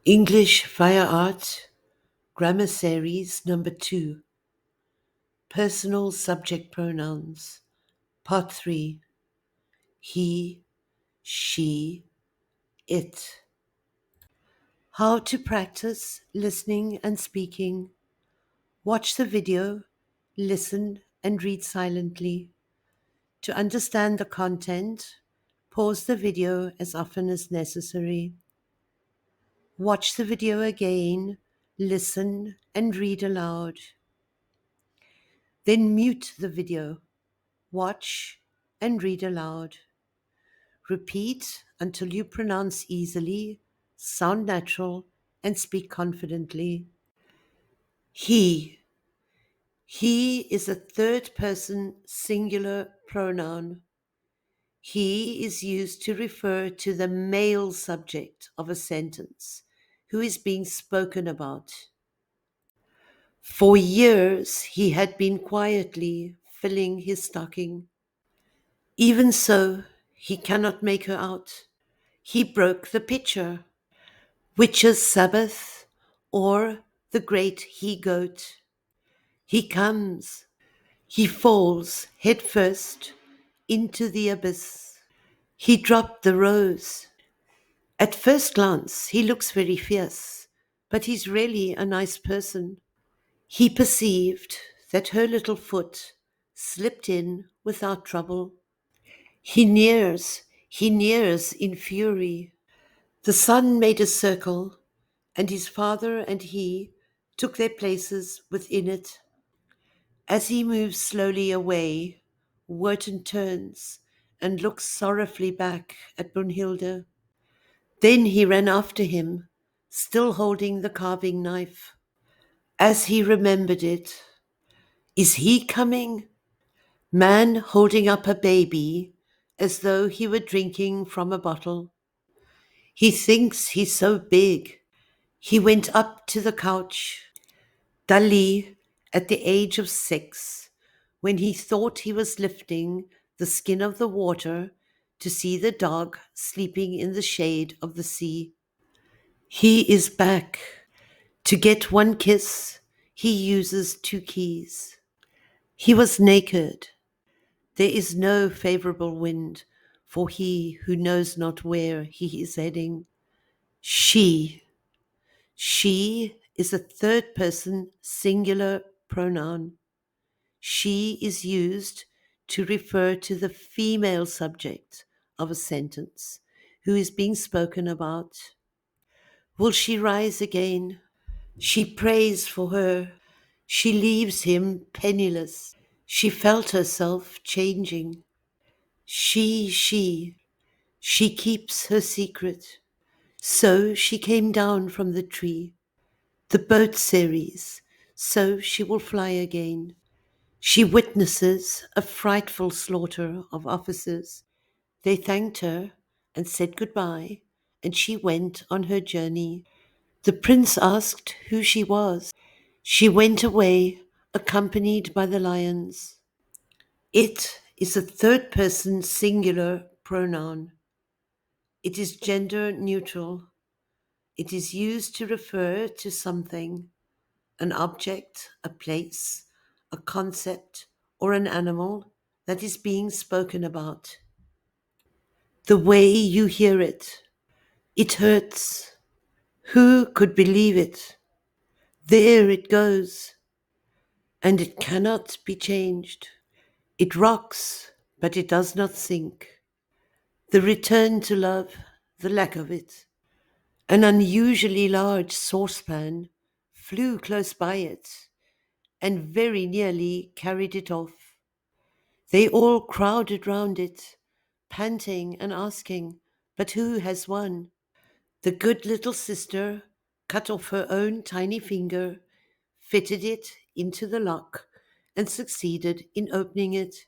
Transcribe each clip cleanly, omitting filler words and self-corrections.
English via Art, Grammar Series Number 2, Personal Subject Pronouns, Part 3, He, She, It. How to practice listening and speaking. Watch the video, listen and read silently. To understand the content, pause the video as often as necessary. Watch the video again, listen and read aloud. Then mute the video, watch and read aloud. Repeat until you pronounce easily, sound natural, and speak confidently. He. He is a third person singular pronoun. He is used to refer to the male subject of a sentence who is being spoken about. For years he had been quietly filling his stocking. Even so, he cannot make her out. He broke the pitcher. Witches' Sabbath, or the great he-goat. He comes. He falls head first into the abyss. He dropped the rose. At first glance, he looks very fierce, but he's really a nice person. He perceived that her little foot slipped in without trouble. He nears in fury. The sun made a circle, and his father and he took their places within it. As he moves slowly away, Wharton turns and looks sorrowfully back at Brunhilde. Then he ran after him, still holding the carving knife. As he remembered it, is he coming? Man holding up a baby as though he were drinking from a bottle. He thinks he's so big. He went up to the couch, dully at the age of 6, when he thought he was lifting the skin of the water to see the dog sleeping in the shade of the sea. He is back. To get one kiss, he uses 2 keys. He was naked. There is no favorable wind for he who knows not where he is heading. She is a third person singular pronoun. She is used to refer to the female subject of a sentence who is being spoken about. Will she rise again? She prays for her. She leaves him penniless. She felt herself changing. She keeps her secret. So she came down from the tree. The boat series, so she will fly again. She witnesses a frightful slaughter of officers. They thanked her and said goodbye, and she went on her journey. The prince asked who she was. She went away, accompanied by the lions. It is a third person singular pronoun. It is gender neutral. It is used to refer to something, an object, a place, a concept, or an animal that is being spoken about. The way you hear it, it hurts. Who could believe it? There it goes, and it cannot be changed. It rocks, but it does not sink. The return to love, the lack of it. An unusually large saucepan flew close by it and very nearly carried it off. They all crowded round it, panting and asking, but who has won? The good little sister cut off her own tiny finger, fitted it into the lock, and succeeded in opening it.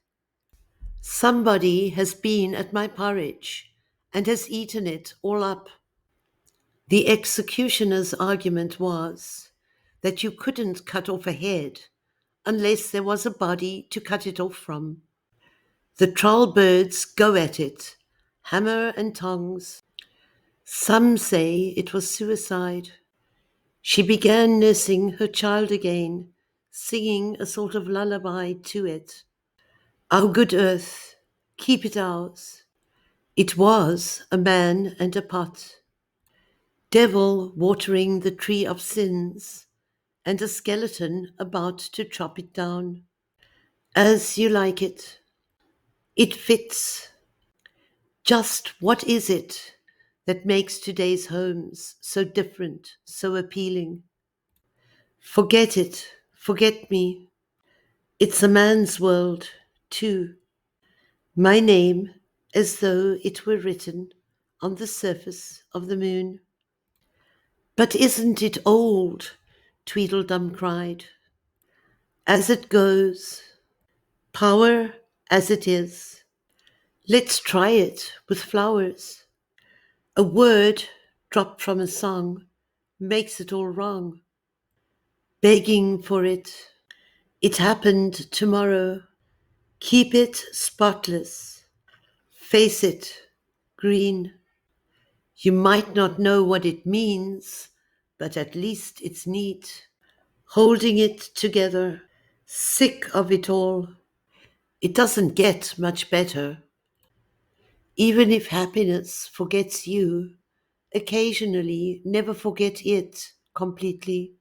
Somebody has been at my porridge and has eaten it all up. The executioner's argument was that you couldn't cut off a head unless there was a body to cut it off from. The troll birds go at it, hammer and tongs. Some say it was suicide. She began nursing her child again, singing a sort of lullaby to it. Our good earth, keep it ours. It was a man and a pot, devil watering the tree of sins, and a skeleton about to chop it down. As you like it. It fits. Just what is it that makes today's homes so different, so appealing? Forget it, forget me. It's a man's world, too. My name, as though it were written on the surface of the moon. But isn't it old? Tweedledum cried. As it goes, power as it is. Let's try it with flowers. A word dropped from a song makes it all wrong. Begging for it. It happened tomorrow. Keep it spotless. Face it, green. You might not know what it means, but at least it's neat. Holding it together. Sick of it all. It doesn't get much better. Even if happiness forgets you, occasionally never forget it completely.